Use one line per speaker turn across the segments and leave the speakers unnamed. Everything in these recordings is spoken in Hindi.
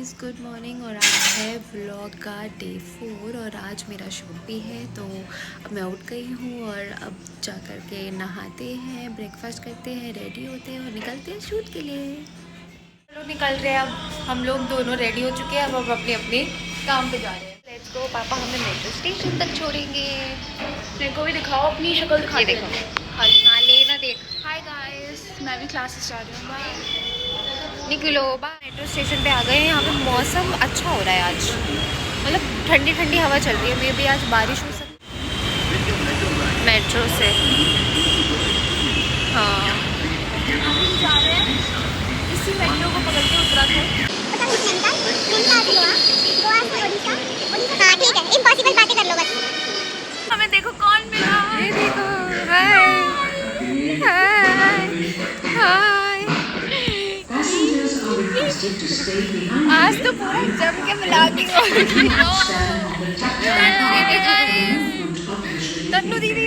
Guys, good morning. और आज है व्लॉग का डे 4 और आज मेरा शूट भी है। तो अब मैं उठ गई हूँ और अब जा कर के नहाते हैं, ब्रेकफास्ट करते हैं, रेडी होते हैं और निकलते हैं शूट के लिए। चलो निकल रहे हैं। अब हम लोग दोनों रेडी हो चुके हैं। अब हम अपने अपने काम पे जा रहे हैं। Let's go. पापा हमें मेट्रो स्टेशन तक छोड़ेंगे।
मेरे को भी दिखाओ अपनी शक्ल दिखा।
देखो हाँ लेना देख। हाय गाइस,
मैं भी क्लासेस जा रही हूँ। बाय।
निकलो बा। मेट्रो स्टेशन पे आ गए हैं। यहाँ पे मौसम अच्छा हो रहा है आज, मतलब ठंडी ठंडी हवा चल रही है। मे भी आज बारिश हो सकती है मेट्रो से। हाँ
हम जा रहे हैं इसी मेट्रो को पकड़ के उत्तराखंड।
हाँ ठीक है, इम्पॉसिबल बातें कर लो बस।
हमें देखो कौन मिला।
ये देखो। हाय हाय हाय। आज तो पूरा जम के ब्लॉगिंग हो रही है। तन्नू दीदी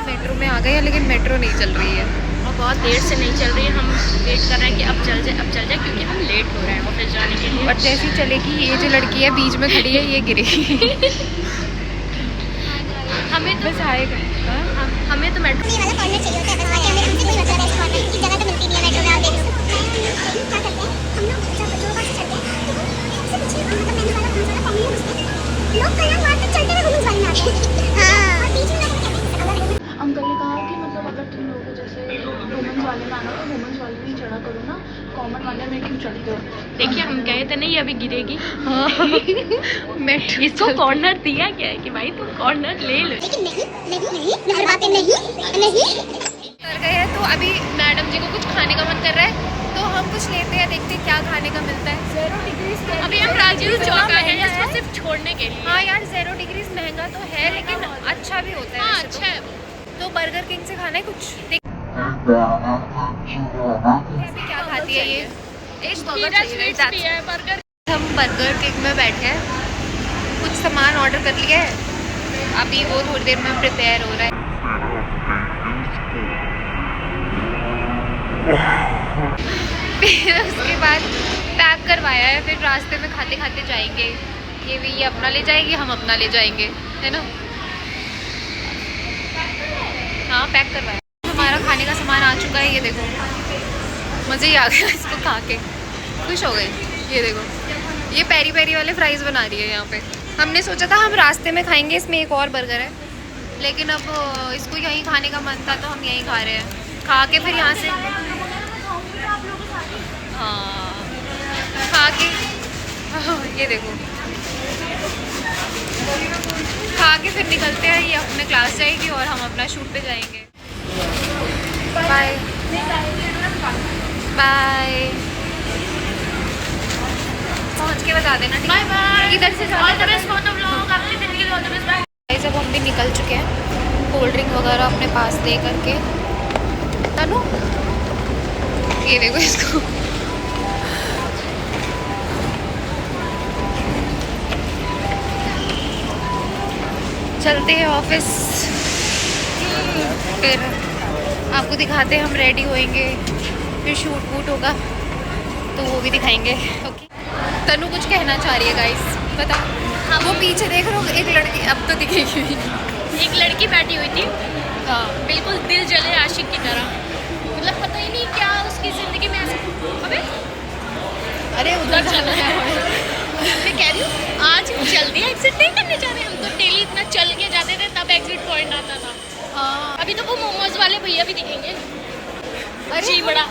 मेट्रो में आ गए हैं, लेकिन मेट्रो नहीं चल रही है
और बहुत देर से नहीं चल रही है। हम वेट कर रहे हैं कि अब चल जाए क्योंकि हम लेट हो रहे हैं ऑफिस जाने के लिए।
और जैसी चलेगी, ये जो लड़की है बीच में खड़ी है, ये गिरेगी।
हमें तो
बस आएगा।
हमें तो मेट्रो
ये वाला कॉर्नर चाहिए होता है बस, बाकी हमें हमसे कोई मतलब है इस कॉर्नर की जगह तो मिलती नहीं है मेट्रो में। आप देख लो क्या करते हैं हम लोग, जब जो बस चलते हैं तो इससे पीछे मतलब मैंने वाला कौन सा कॉर्नर उसमें लोग कहीं वहां तक चलते हुए वुमेन्स वाले में आते हैं। हां, और बीच में ना कहते हैं अगर अंकल ने कहा कि मतलब अगर तुम लोग जैसे वुमेन्स वाले में आना तो वुमेन्स वाले में ही चढ़ा करो ना, कॉमन वाले में क्यों चढ़ते हो।
देखिए हम कहे थे नहीं अभी गिरेगी।
मेट्रो
इसको कॉर्नर दिया गया है कि भाई तुम कॉर्नर ले लो।
लेकिन नहीं हर बातें नहीं
कर गए हैं। तो अभी मैडम जी को कुछ खाने का मन कर रहा है, तो हम कुछ लेते हैं, देखते हैं क्या खाने का मिलता है।
0 डिग्री अभी हम राजीव चौक आए हैं इसको सिर्फ छोड़ने के लिए।
हाँ यार, 0 डिग्री महंगा तो है, लेकिन अच्छा भी होता है।
हाँ
वैसे
अच्छा है।
तो बर्गर किंग से खाना है कुछ। अभी क्या खाती है ये? एक बर्गर चाहिए।
स्वीट्स भी है, बर्गर।
हम बर्गर किंग में बैठे हैं, कुछ सामान ऑर्डर कर लिया है। अभी वो थोड़ी देर में प्रिपेयर हो रहा है। फिर उसके बाद पैक करवाया है, फिर रास्ते में खाते खाते जाएंगे। ये भी ये अपना ले जाएगी, हम अपना ले जाएंगे, है ना। हाँ पैक करवाया। हमारा खाने का सामान आ चुका है। ये देखो, मज़े ही आ गया इसको खा के, खुश हो गए। ये देखो, ये पेरी पेरी वाले फ्राइज़ बना रही है यहाँ पे। हमने सोचा था हम रास्ते में खाएंगे, इसमें एक और बर्गर है, लेकिन अब इसको यहीं खाने का मन था तो हम यहीं खा रहे हैं। खा के फिर यहाँ से हाँ खा के ये देखो, खा के फिर निकलते हैं। ये अपने क्लास जाएगी और हम अपना शूट पे जाएंगे। Bye bye. पहुँच के बता देना।
Bye bye.
इधर से
all the best for the vlog. आपकी दिन के लिए ऑल द बेस्ट। बाय।
जब हम भी निकल चुके हैं, कोल्ड ड्रिंक वगैरह अपने पास ले करके। तनु ये देखो इसको। चलते हैं ऑफिस, फिर आपको दिखाते हैं। हम रेडी होएंगे, फिर शूट वूट होगा तो वो भी दिखाएंगे। ओके। तनु कुछ कहना चाह रही है गाइस, बताओ। हाँ वो पीछे देख रहे हो, एक लड़की अब तो दिखेगी भी नहीं।
एक लड़की बैठी हुई थी,
हाँ
बिल्कुल दिल जले आशिक की तरह। मतलब पता ही नहीं क्या उसकी जिंदगी में ऐसे। अबे
अरे उधर
चल रहा है। मैं कह रही हूँ आज हम जल्दी एग्जिट नहीं करने जा रहे। हम तो डेली इतना चल के जाते थे तब एग्जिट पॉइंट आता था।
हाँ।
अभी तो वो मोमोज वाले भैया भी दिखेंगे।
अरे
बड़ा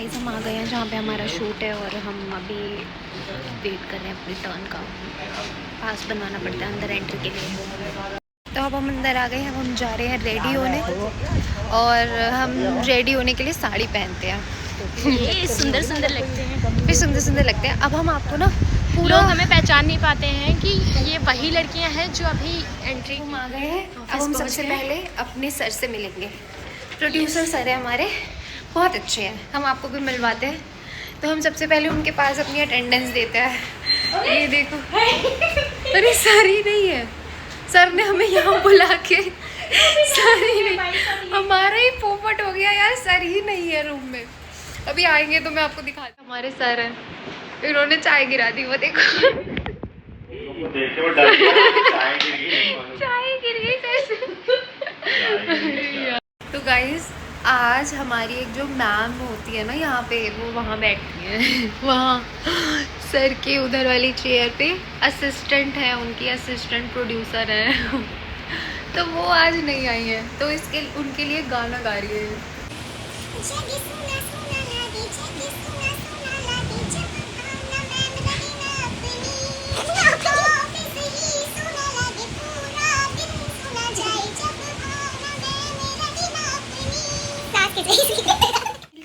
हम आ गए हैं जहाँ पे हमारा शूट है और हम अभी वेट कर रहे हैं अपने टर्न का। पास बनवाना पड़ता है अंदर एंट्री के लिए। तो अब हम अंदर आ गए हैं। हम जा रहे हैं रेडी होने, और हम रेडी होने के लिए साड़ी पहनते हैं।
ये सुंदर सुंदर लगते हैं,
फिर सुंदर सुंदर लगते हैं। अब हम आपको ना पूरा
लोग हमें पहचान नहीं पाते हैं कि ये वही लड़कियां हैं जो अभी एंट्री
हम आ गए हैं। अब हम सबसे पहले अपने सर से मिलेंगे। प्रोड्यूसर सर है हमारे, बहुत अच्छे हैं, हम आपको भी मिलवाते हैं। तो हम सबसे पहले उनके पास अपनी अटेंडेंस देते हैं। ये देखो, अरे सर ही नहीं है, सर ने हमें यहाँ बुला के सर ही नहीं, हमारा ही पोपट हो गया यार, सर ही नहीं है रूम में। अभी आएंगे तो मैं आपको दिखाती हूँ। हमारे सर हैं, इन्होंने चाय गिरा दी, वो देखो। चाय गिर गई सर से। तो गाइस आज हमारी एक जो मैम होती है ना यहाँ पे, वो वहाँ बैठती है वहाँ सर के उधर वाली चेयर पे। असिस्टेंट है उनकी, असिस्टेंट प्रोड्यूसर है तो वो आज नहीं आई है, तो इसके उनके लिए गाना गा रही है।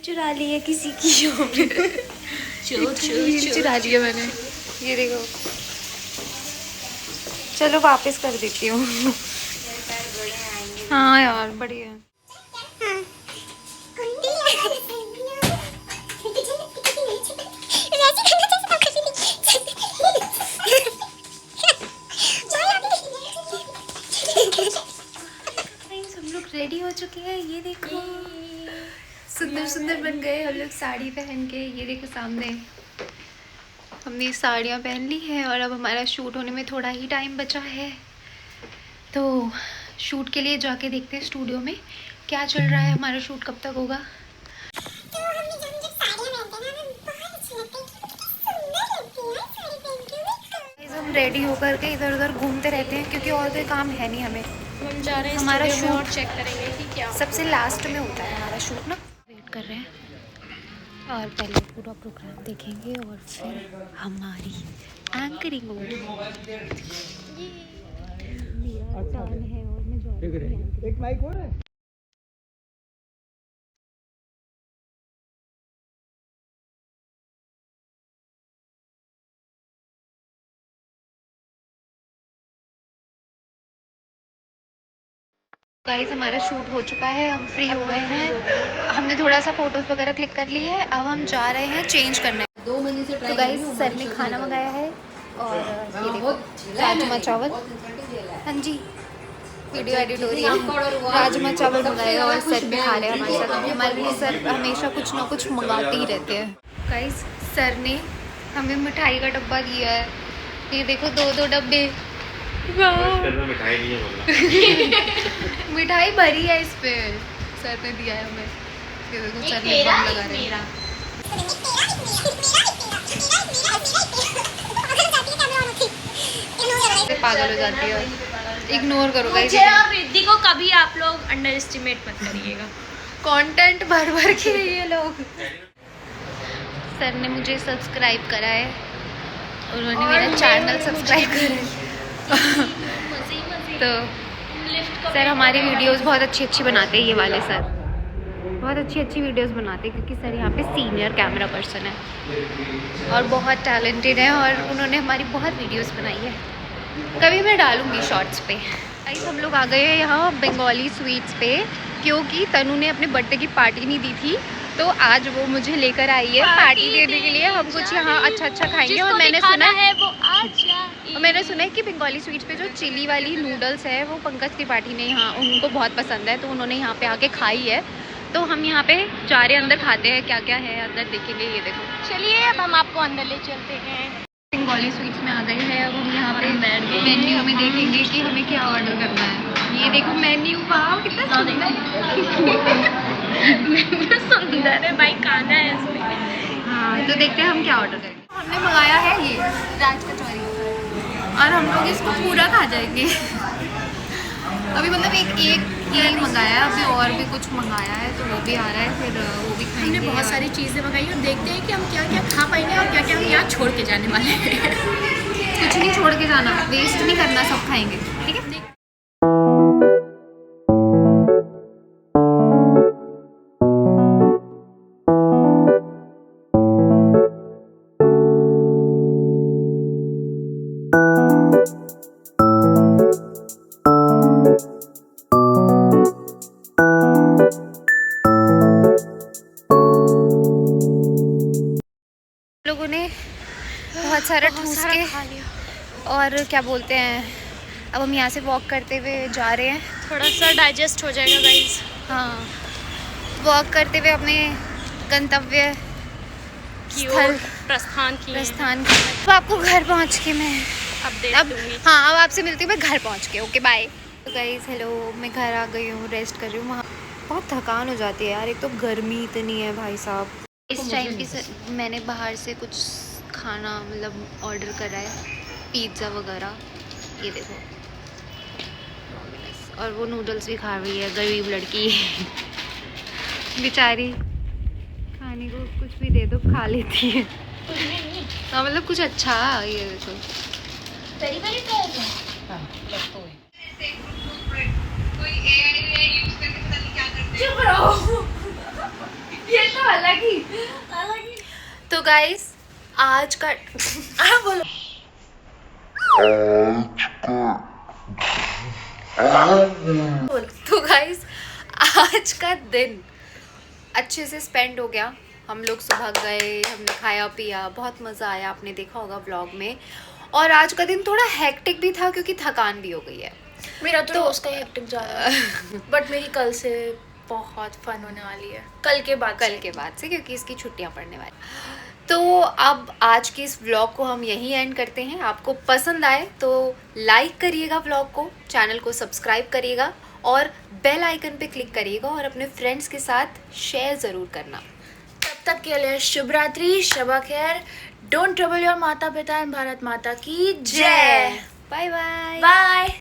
चुरा ली है किसी की चुरा ली है मैंने, ये देखो। चलो वापस कर देती हूँ। हाँ यार बढ़िया। हम लोग रेडी हो चुके हैं, ये देखो सुंदर सुंदर बन गए हम लोग साड़ी पहन के। ये देखो सामने हमने साड़ियाँ पहन ली है और अब हमारा शूट होने में थोड़ा ही टाइम बचा है, तो शूट के लिए जाके देखते हैं स्टूडियो में क्या चल रहा है, हमारा शूट कब तक होगा। हम रेडी होकर के इधर उधर घूमते रहते हैं क्योंकि और कोई काम है नहीं हमें।
हम जा रहे हैं
हमारा
स्टूडियो में
शूट
और चेक करेंगे कि क्या
सबसे लास्ट में होता है हमारा शूट ना। वेट कर रहे हैं और पहले पूरा प्रोग्राम देखेंगे और फिर हमारी एंकरिंग होगी। मेरा टर्न है और मैं जा रही हूँ।
एक माइक और है।
गाइस हमारा शूट हो चुका है, हम फ्री हो गए हैं, हमने थोड़ा सा फोटोज वगैरह क्लिक कर ली है। अब हम जा रहे हैं चेंज करने। 2 महीने से तो गाइस सर ने खाना मंगाया है और ये देखो राजमा चावल। हाँ जी वीडियो एडिट हो रही है। राजमा चावल मंगाया और सर भी खा रहे हैं हमारे साथ। हमारे लिए सर हमेशा कुछ ना कुछ मंगाते ही रहते हैं। गाइस सर ने हमें मिठाई का डब्बा दिया है, ये देखो 2-2 डब्बे। मिठाई नहीं है मिठाई भरी है इस पे, सर ने दिया है हमें। ये देखो सर ने बम लगा रहे हैं। पागल हो जाती है, इग्नोर करो गाइस।
मुझे और रिद्धि को कभी आप लोग अंडर एस्टिमेट मत करिएगा।
कंटेंट भर भर के ये लोग। सर ने मुझे सब्सक्राइब करा है, उन्होंने मेरा चैनल सब्सक्राइब करा है। तो सर हमारी वीडियोस बहुत अच्छी बनाते हैं, ये वाले सर बहुत अच्छी वीडियोस बनाते हैं क्योंकि सर यहाँ पे सीनियर कैमरा पर्सन है और बहुत टैलेंटेड है और उन्होंने हमारी बहुत वीडियोस बनाई है। कभी मैं डालूँगी शॉर्ट्स पे। गाइस हम लोग आ गए हैं यहाँ बंगाली स्वीट्स पे क्योंकि तनु ने अपने बर्थडे की पार्टी नहीं दी थी, तो आज वो मुझे लेकर आई है पार्टी देने के लिए। हम कुछ यहाँ अच्छा खाएंगे और मैंने सुना है वो मैंने सुना है कि बंगाली स्वीट्स पे जो चिली वाली नूडल्स है वो पंकज त्रिपाठी ने यहाँ उनको बहुत पसंद है, तो उन्होंने यहाँ पे आके खाई है। तो हम यहाँ पे जा रहे हैं अंदर, खाते हैं क्या क्या है अंदर देखेंगे। ये देखो चलिए अब हम आपको अंदर ले चलते हैं। बंगाली स्वीट्स में आ गए हैं, अब हम यहाँ पे मेन्यू में देखेंगे कि हमें क्या ऑर्डर करना है। ये देखो मेन्यू, वाह कितना सुंदर
सुंदर है भाई, खाना है इसमें।
हाँ तो देखते हैं हम क्या ऑर्डर करेंगे। हमने मंगाया है ये राज कचौरी और हम लोग इसको पूरा खा जाएंगे। अभी मतलब एक यही मंगाया है, अभी और भी कुछ मंगाया है तो वो भी आ रहा है, फिर वो भी खाएंगे।
हमने बहुत सारी चीज़ें मंगाई और देखते हैं कि हम क्या क्या खा पाएंगे और क्या क्या हम यहाँ छोड़ के जाने वाले हैं।
कुछ नहीं छोड़ के जाना, वेस्ट नहीं करना, सब खाएंगे ठीक है। लोगों ने बहुत सारा ठूस के और क्या बोलते हैं, अब हम यहाँ से वॉक करते हुए जा रहे हैं।
थोड़ा सा डाइजेस्ट हो जाएगा गाइस।
हाँ वॉक करते हुए अपने गंतव्य
की
स्थल
ओर प्रस्थान किए हैं।
प्रस्थान करना। तो आपको घर पहुंच के मैं
अपडेट
अब
दूंगी।
हाँ अब आपसे मिलती हूँ मैं घर पहुंच के। Okay bye. तो गाइस हेलो, मैं घर आ गई हूँ, रेस्ट कर रही हूँ। वहाँ बहुत थकान हो जाती है यार, एक तो गर्मी इतनी है भाई साहब। इस टाइम की मैंने बाहर से कुछ खाना मतलब ऑर्डर करा है, पिज़्ज़ा वगैरह, ये देखो। और वो नूडल्स भी खा रही है गरीब लड़की बेचारी, खाने को कुछ भी दे दो खा लेती है। हाँ मतलब कुछ अच्छा, ये देखो
वेरी वेरी
ये तो अलग ही। तो गाइस आज का बोलो तो गाइस आज का दिन अच्छे से स्पेंड हो गया। हम लोग सुबह गए, हमने खाया पिया, बहुत मज़ा आया, आपने देखा होगा व्लॉग में। और आज का दिन थोड़ा हेक्टिक भी था क्योंकि थकान भी हो गई है।
मेरा तो रोज का हेक्टिक जा रहा है बट मेरी कल से बहुत फन होने वाली है। कल के बाद से क्योंकि इसकी छुट्टियां पड़ने वाली।
तो अब आज की इस व्लॉग को हम यहीं एंड करते हैं। आपको पसंद आए तो लाइक करिएगा व्लॉग को, चैनल को सब्सक्राइब करिएगा और बेल आइकन पे क्लिक करिएगा और अपने फ्रेंड्स के साथ शेयर ज़रूर करना।
तब तक के लिए शुभ रात्रि, शबा खैर, डोंट ट्रबल योर माता पिता एंड भारत माता की जय।
Bye bye.
बाय।